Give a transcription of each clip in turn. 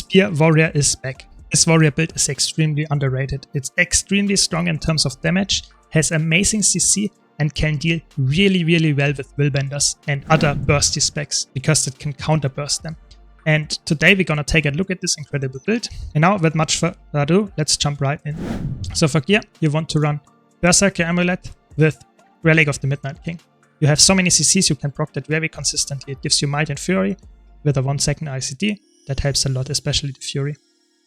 Spear Warrior is back. This warrior build is extremely underrated. It's extremely strong in terms of damage, has amazing CC, and can deal really well with Willbenders and other bursty specs because it can counter burst them. And today we're gonna take a look at this incredible build. And now, with much further ado, let's jump right in. So for gear, you want to run Berserker Amulet with Relic of the Midnight King. You have so many CCs, you can proc that very consistently. It gives you Might and Fury with a 1-second ICD. That helps a lot, especially the Fury.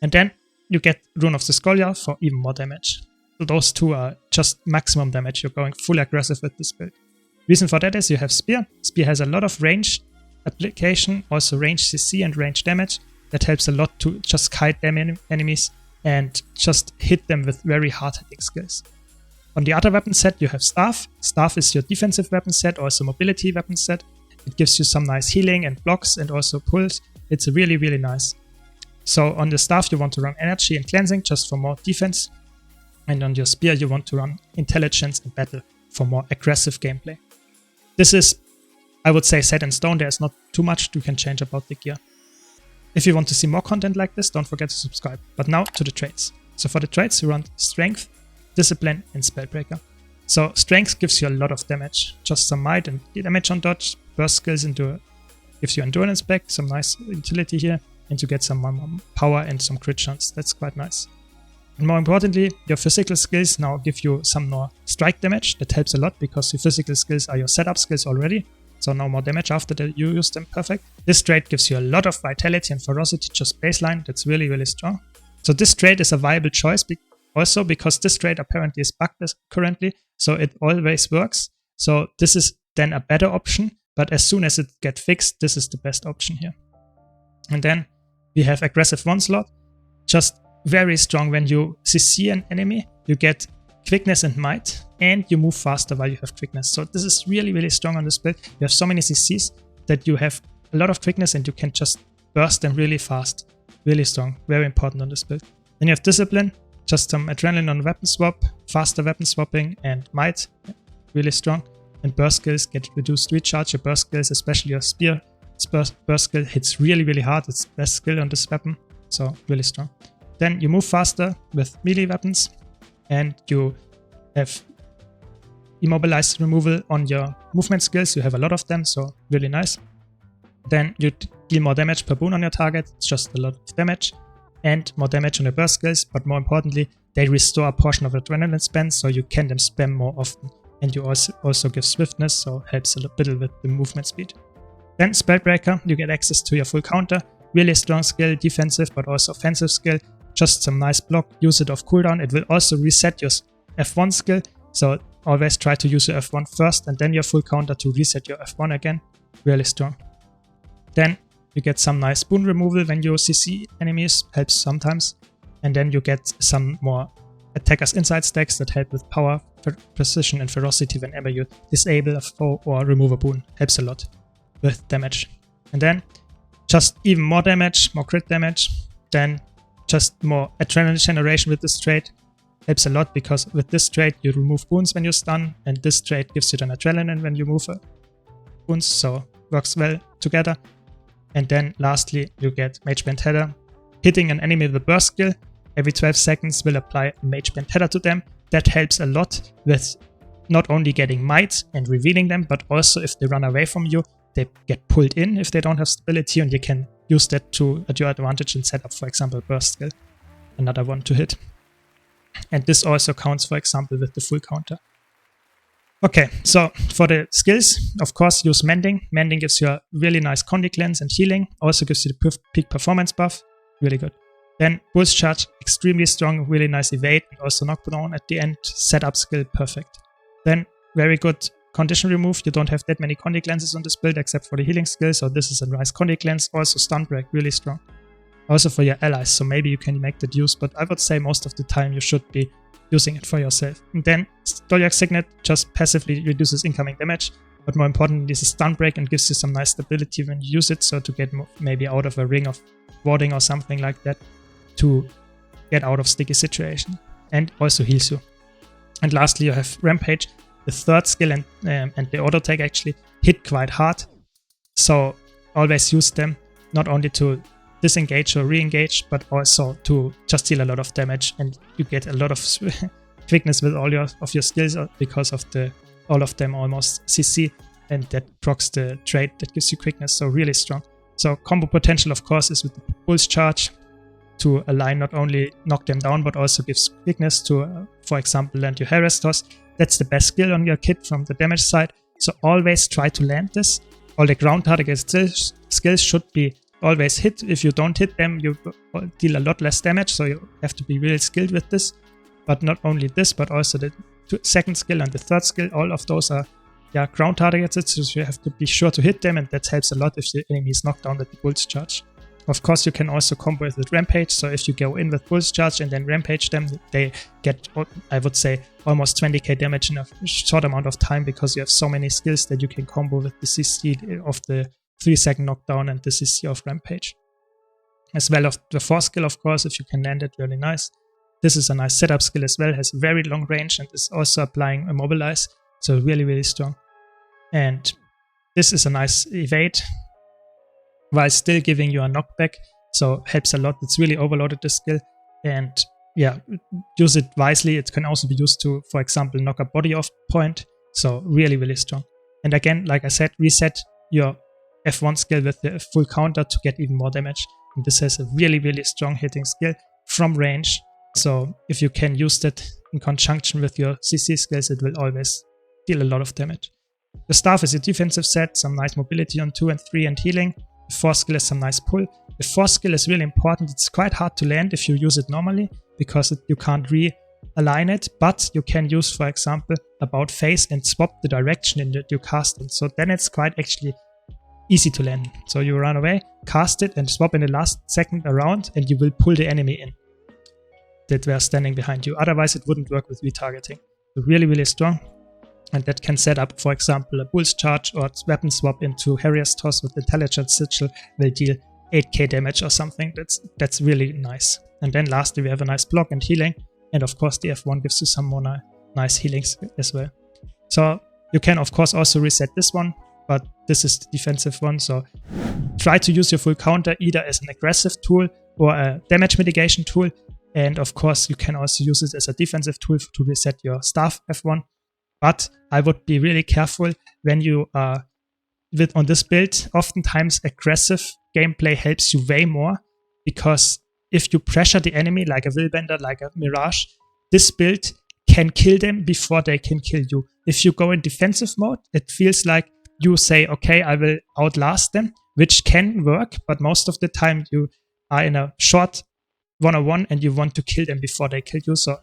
And then you get Rune of the Scholar for even more damage. So those two are just maximum damage. You're going full aggressive with this build. Reason for that is you have Spear. Spear has a lot of range application, also range CC and range damage. That helps a lot to just kite them enemies and just hit them with very hard hitting skills. On the other weapon set you have Staff. Staff is your defensive weapon set, also mobility weapon set. It gives you some nice healing and blocks and also pulls. It's really nice. So on the Staff you want to run Energy and Cleansing just for more defense. And on your Spear you want to run Intelligence and Battle for more aggressive gameplay. This is, I would say, set in stone. There's not too much you can change about the gear. If you want to see more content like this, don't forget to subscribe. But now to the traits. So for the traits you run Strength, Discipline and Spellbreaker. So Strength gives you a lot of damage. Just some might and damage on dodge. Burst skills gives you endurance back, some nice utility here, and to get some more power and some crit chance. That's quite nice. And more importantly, your physical skills now give you some more strike damage. That helps a lot because your physical skills are your setup skills already. So no more damage after that you use them. Perfect. This trait gives you a lot of vitality and ferocity, just baseline. That's really strong. So this trait is a viable choice also because this trait apparently is bugged currently. So it always works. So this is then a better option. But as soon as it gets fixed, this is the best option here. And then we have Aggressive Onslaught. Just very strong when you CC an enemy. You get Quickness and Might. And you move faster while you have Quickness. So this is really strong on this build. You have so many CCs that you have a lot of Quickness and you can just burst them really fast. Really strong. Very important on this build. Then you have Discipline. Just some Adrenaline on weapon swap. Faster weapon swapping and Might. Really strong. And burst skills get reduced recharge. Your burst skills, especially your Spear burst skill, hits really hard. It's the best skill on this weapon. So really strong. Then you move faster with melee weapons. And you have immobilized removal on your movement skills. You have a lot of them, so really nice. Then you deal more damage per boon on your target. It's just a lot of damage. And more damage on your burst skills. But more importantly, they restore a portion of adrenaline spend, so you can them spam more often. And you also give swiftness, so helps a little with the movement speed. Then Spellbreaker, you get access to your full counter. Really strong skill, defensive but also offensive skill. Just some nice block, use it off cooldown. It will also reset your F1 skill, so always try to use your F1 first and then your full counter to reset your F1 again. Really strong. Then you get some nice boon removal when you CC enemies, helps sometimes. And then you get some more Attacker's Insight stacks that help with power, precision and ferocity whenever you disable a foe or remove a boon. Helps a lot with damage. And then just even more damage, more crit damage. Then just more adrenaline generation with this trait. Helps a lot because with this trait you remove boons when you stun, and this trait gives you then adrenaline when you move boons, so works well together. And then lastly you get Mage Band Header. Hitting an enemy with a burst skill every 12 seconds will apply a Mage Band Header to them. That helps a lot with not only getting might and revealing them, but also if they run away from you, they get pulled in if they don't have stability, and you can use that at your advantage and set up, for example, burst skill, another one to hit. And this also counts, for example, with the full counter. Okay, so for the skills, of course, use Mending. Mending gives you a really nice Condi Cleanse and healing. Also gives you the peak performance buff. Really good. Then Pulse Charge, extremely strong, really nice evade, and also knockdown at the end. Setup skill, perfect. Then very good condition remove. You don't have that many Condi Cleanses on this build except for the healing skill, so this is a nice Condi Cleanse. Also Stun Break, really strong. Also for your allies, so maybe you can make that use, but I would say most of the time you should be using it for yourself. And then Stolyak Signet just passively reduces incoming damage, but more importantly, this is Stun Break and gives you some nice stability when you use it, so to get maybe out of a ring of warding or something like that, to get out of sticky situation, and also heals you. And lastly, you have Rampage, the third skill and the auto tag actually hit quite hard, so always use them, not only to disengage or re-engage, but also to just deal a lot of damage, and you get a lot of quickness with all of your skills because of all of them almost CC, and that procs the trait that gives you quickness, so really strong. So combo potential, of course, is with the Pulse Charge to align, not only knock them down, but also gives quickness to, for example, land your Harass Toss. That's the best skill on your kit from the damage side, so always try to land this. All the ground target skills should be always hit. If you don't hit them, you deal a lot less damage, so you have to be really skilled with this. But not only this, but also the second skill and the third skill, all of those are ground targeted, so you have to be sure to hit them, and that helps a lot if the enemy is knocked down with the Pulse Charge. Of course, you can also combo it with Rampage, so if you go in with Pulse Charge and then Rampage them, they get, I would say, almost 20k damage in a short amount of time, because you have so many skills that you can combo with the CC of the 3-second knockdown and the CC of Rampage. As well as the 4th skill, of course, if you can land it, really nice. This is a nice setup skill as well, has very long range and is also applying Immobilize, so really, really strong. And this is a nice evade, while still giving you a knockback, so helps a lot. It's really overloaded, this skill, and yeah, use it wisely. It can also be used to, for example, knock a body off point, so really, really strong. And again, like I said, reset your F1 skill with the full counter to get even more damage, and this has a really, really strong hitting skill from range, so if you can use that in conjunction with your CC skills, it will always deal a lot of damage. The staff is a defensive set, some nice mobility on 2 and 3 and healing. The 4th skill is some nice pull. The 4th skill is really important. It's quite hard to land if you use it normally, because you can't realign it, but you can use, for example, about face and swap the direction in that you cast it. So then it's quite actually easy to land. So you run away, cast it, and swap in the last second around, and you will pull the enemy in that were standing behind you. Otherwise, it wouldn't work with retargeting. So really, really strong. And that can set up, for example, a Pulse Charge or weapon swap into Harass Toss with Intelligence Sigil, will deal 8k damage or something. That's really nice. And then lastly, we have a nice block and healing. And of course, the F1 gives you some more nice healings as well. So you can, of course, also reset this one, but this is the defensive one. So try to use your full counter either as an aggressive tool or a damage mitigation tool. And of course, you can also use it as a defensive tool to reset your staff F1. But I would be really careful when you are on this build. Oftentimes aggressive gameplay helps you way more, because if you pressure the enemy like a Willbender, like a Mirage, this build can kill them before they can kill you. If you go in defensive mode, it feels like you say, okay, I will outlast them, which can work, but most of the time you are in a short one-on-one and you want to kill them before they kill you. So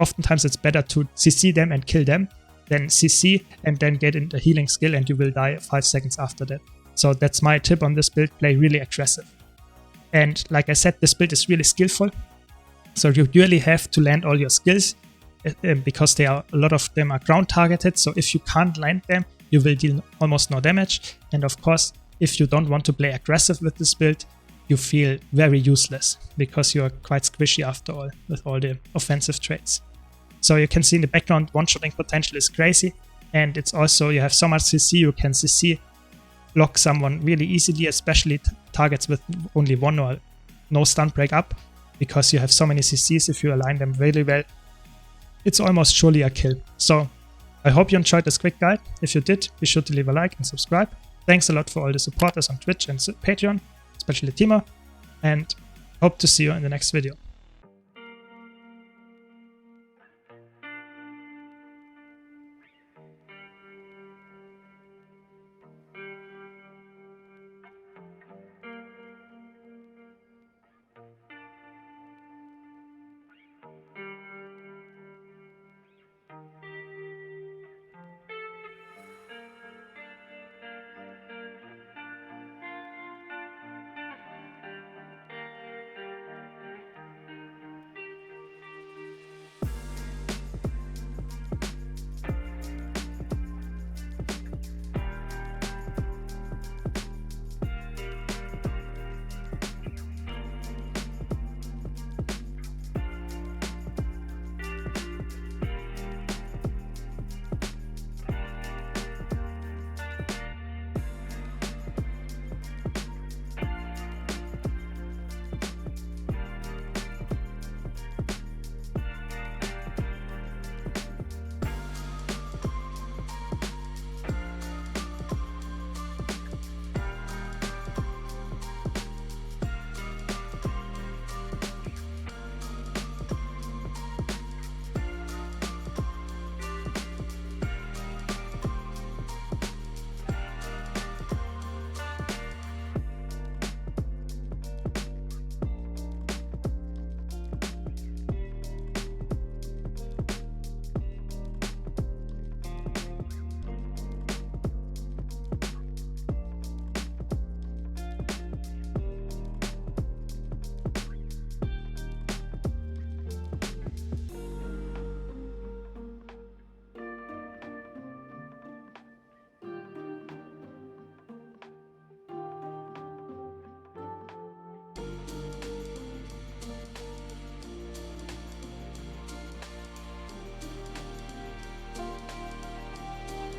oftentimes it's better to CC them and kill them then CC and then get in the healing skill, and you will die 5 seconds after that. So that's my tip on this build, play really aggressive. And like I said, this build is really skillful, so you really have to land all your skills, because a lot of them are ground targeted, so if you can't land them, you will deal almost no damage. And of course, if you don't want to play aggressive with this build, you feel very useless, because you are quite squishy after all, with all the offensive traits. So you can see in the background, one-shotting potential is crazy, and it's also, you have so much CC, you can CC block someone really easily, especially targets with only 1 or no stun break up, because you have so many CCs. If you align them really well, it's almost surely a kill. So I hope you enjoyed this quick guide. If you did, be sure to leave a like and subscribe. Thanks a lot for all the supporters on Twitch and Patreon, especially Timo, and hope to see you in the next video.